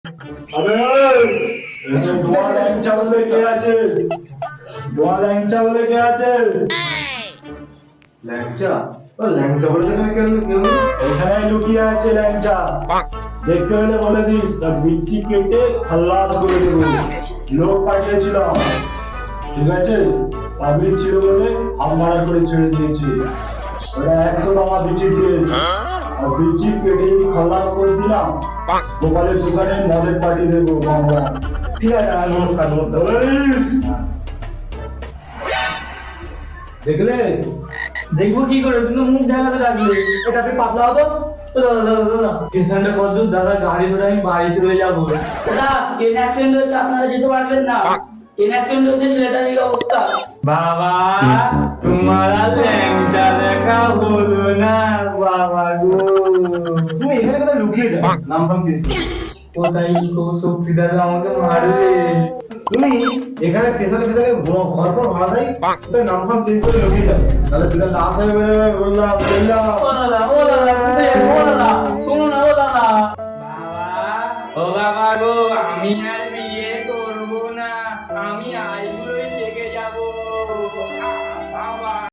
আরে দোয়া ল্যাংচা বলে কে আছে? দোয়া ল্যাংচা বলে কে আছে? ল্যাংচা? ও ল্যাংচা বলে কেন কেউ? এখানে লুকিয়ে আছে ল্যাংচা। দেখতে হলে বলে দিস, আর বিচি কেটে খাল্লাস করে দেবো। লোক পাঠিয়েছিলাম, ঠিক আছে? পাবলিক ছিল বলে হামলা করে ছেড়ে দিয়েছি। ওটা 100 টাকা বিচি দিয়েছি, আর বিচি কেটে যদি খাল্লাস করে দিলাম, গোপালের দোকানে মদের পার্টি দেবো বাবা। ঠিক আছে, নমস্কার নমস্কার। বলিস দেখলে? দেখবো কি করে, তুমি মুখ ঢাকাতে রাখলে। এটা আপনি পাতলা হতো? স্টেশনটা কত দূর দাদা? গাড়ি ধরে আমি বাড়ি চলে যাবো। দাদা ট্রেন অ্যাক্সিডেন্ট হয়েছে, আপনারা যেতে পারবেন না। ট্রেন অ্যাক্সিডেন্ট হয়েছে, ছেলেটার এই অবস্থা। বাবা তোমার আর ল্যাংচা দেখা হলো না বাবা গো। তুমি এখানে কোথায় লুকিয়ে যাও? নাম ফাম চেঞ্জ করে। কোথায় গো শক্তি দাদা আমাকে মারবে? তুমি এখানে পেছনে ঘর পর ভাড়া দেয়, নাম ফাম চেঞ্জ করে লুকিয়ে যাও, তাহলে সেটা লাশ হয়ে বেরোবে। বললাম ও দাদা